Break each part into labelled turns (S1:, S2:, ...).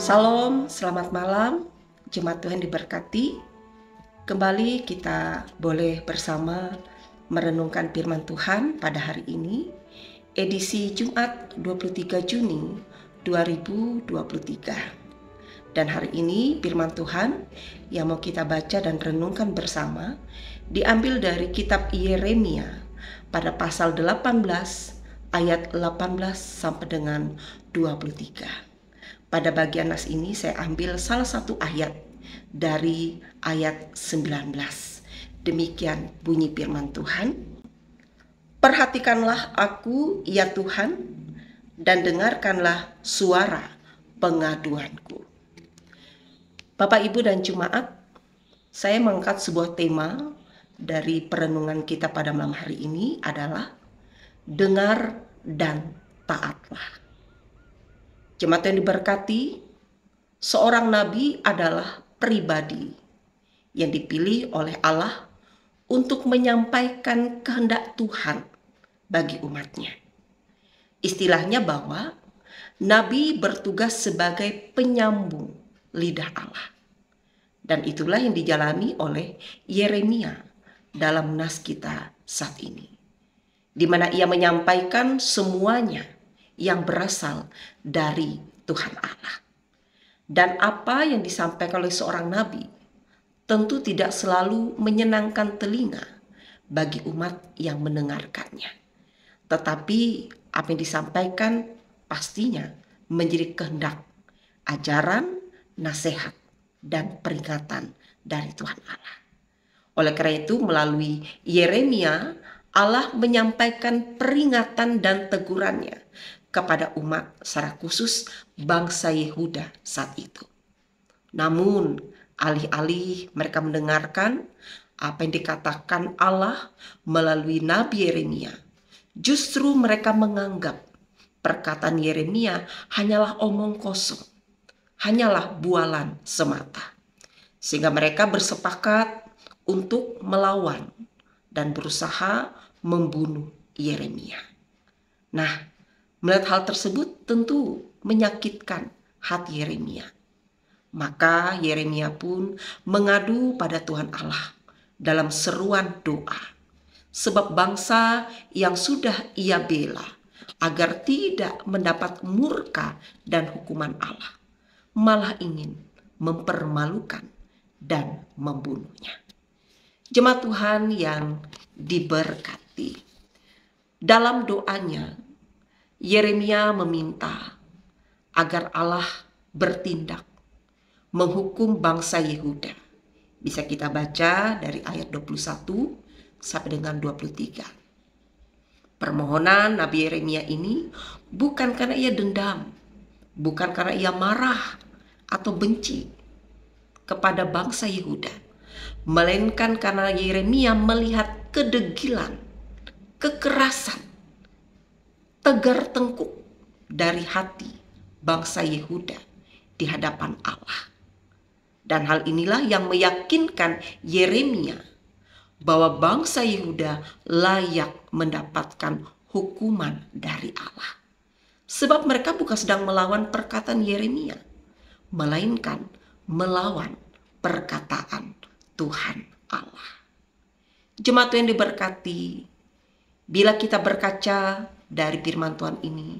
S1: Salam, selamat malam, jemaat Tuhan diberkati. Kembali kita boleh bersama merenungkan firman Tuhan pada hari ini, edisi Jumat 23 Juni 2023. Dan hari ini firman Tuhan yang mau kita baca dan renungkan bersama diambil dari kitab Yeremia pada pasal 18 ayat 18 sampai dengan 23. Pada bagian nas ini saya ambil salah satu ayat dari ayat 19. Demikian bunyi firman Tuhan. Perhatikanlah aku, ya Tuhan, dan dengarkanlah suara pengaduanku. Bapak, Ibu, dan jemaat, saya mengangkat sebuah tema dari perenungan kita pada malam hari ini adalah dengar dan taatlah. Jemaat yang diberkati, seorang nabi adalah pribadi yang dipilih oleh Allah untuk menyampaikan kehendak Tuhan bagi umatnya. Istilahnya bahwa nabi bertugas sebagai penyambung lidah Allah. Dan itulah yang dijalani oleh Yeremia dalam nas kita saat ini, di mana ia menyampaikan semuanya yang berasal dari Tuhan Allah. Dan apa yang disampaikan oleh seorang nabi tentu tidak selalu menyenangkan telinga bagi umat yang mendengarkannya. Tetapi apa yang disampaikan pastinya menjadi kehendak, ajaran, nasihat, dan peringatan dari Tuhan Allah. Oleh karena itu melalui Yeremia, Allah menyampaikan peringatan dan tegurannya kepada umat, secara khusus bangsa Yehuda saat itu. Namun, alih-alih mereka mendengarkan apa yang dikatakan Allah melalui Nabi Yeremia, justru mereka menganggap perkataan Yeremia hanyalah omong kosong, hanyalah bualan semata. Sehingga mereka bersepakat untuk melawan dan berusaha membunuh Yeremia. Nah, melihat hal tersebut tentu menyakitkan hati Yeremia. Maka Yeremia pun mengadu pada Tuhan Allah dalam seruan doa. Sebab bangsa yang sudah ia bela agar tidak mendapat murka dan hukuman Allah, malah ingin mempermalukan dan membunuhnya. Jemaat Tuhan yang diberkati, dalam doanya Yeremia meminta agar Allah bertindak menghukum bangsa Yehuda. Bisa kita baca dari ayat 21 sampai dengan 23. Permohonan Nabi Yeremia ini bukan karena ia dendam, bukan karena ia marah atau benci kepada bangsa Yehuda, melainkan karena Yeremia melihat kedegilan, kekerasan, tegar tengkuk dari hati bangsa Yehuda di hadapan Allah. Dan hal inilah yang meyakinkan Yeremia bahwa bangsa Yehuda layak mendapatkan hukuman dari Allah. Sebab mereka bukan sedang melawan perkataan Yeremia, melainkan melawan perkataan Tuhan Allah. Jemaat yang diberkati, bila kita berkaca dari firman Tuhan ini,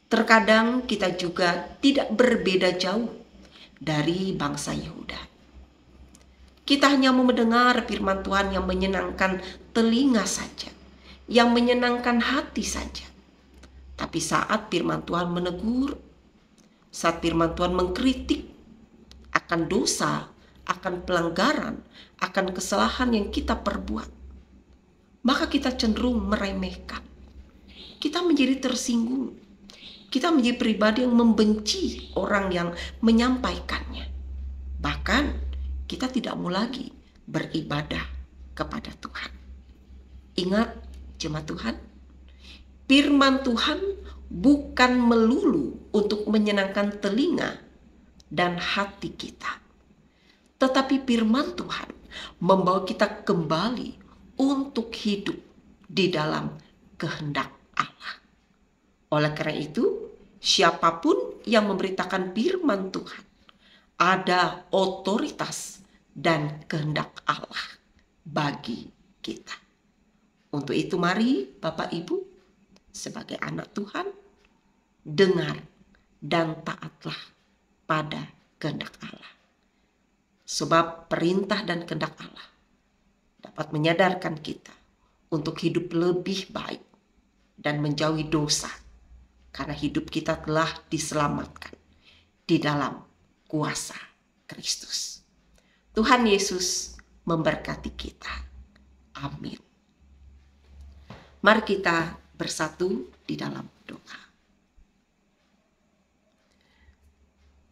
S1: terkadang kita juga tidak berbeda jauh dari bangsa Yehuda. Kita hanya mau mendengar firman Tuhan yang menyenangkan telinga saja, yang menyenangkan hati saja. Tapi saat firman Tuhan menegur, saat firman Tuhan mengkritik akan dosa, akan pelanggaran, akan kesalahan yang kita perbuat, maka kita cenderung meremehkan. Kita menjadi tersinggung. Kita menjadi pribadi yang membenci orang yang menyampaikannya. Bahkan kita tidak mau lagi beribadah kepada Tuhan. Ingat jemaat Tuhan, firman Tuhan bukan melulu untuk menyenangkan telinga dan hati kita. Tetapi firman Tuhan membawa kita kembali untuk hidup di dalam kehendak Allah. Oleh karena itu, siapapun yang memberitakan firman Tuhan ada otoritas dan kehendak Allah bagi kita. Untuk itu mari Bapak Ibu sebagai anak Tuhan, dengar dan taatlah pada kehendak Allah. Sebab perintah dan kehendak Allah dapat menyadarkan kita untuk hidup lebih baik dan menjauhi dosa, karena hidup kita telah diselamatkan di dalam kuasa Kristus. Tuhan Yesus memberkati kita. Amin. Mari kita bersatu di dalam doa.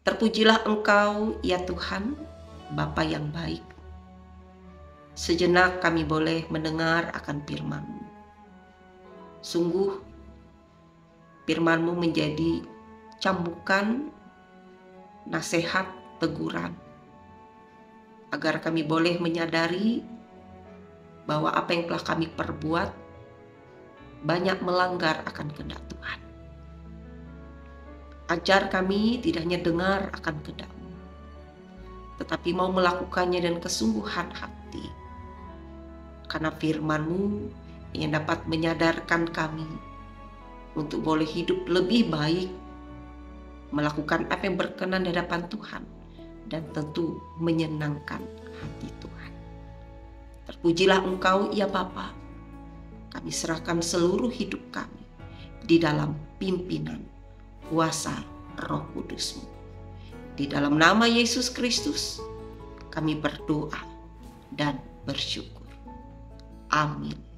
S1: Terpujilah Engkau, ya Tuhan, Bapa yang baik. Sejenak kami boleh mendengar akan firman-Mu. Sungguh firman-Mu menjadi cambukan, nasihat, teguran, agar kami boleh menyadari bahwa apa yang telah kami perbuat banyak melanggar akan kehendak Tuhan. Ajar kami tidak hanya dengar akan kehendak-Mu, tetapi mau melakukannya dengan kesungguhan hati. Karena firman-Mu yang dapat menyadarkan kami untuk boleh hidup lebih baik, melakukan apa yang berkenan di hadapan Tuhan, dan tentu menyenangkan hati Tuhan. Terpujilah Engkau, ya Bapa. Kami serahkan seluruh hidup kami di dalam pimpinan kuasa Roh Kudus-Mu. Di dalam nama Yesus Kristus kami berdoa dan bersyukur. Amin.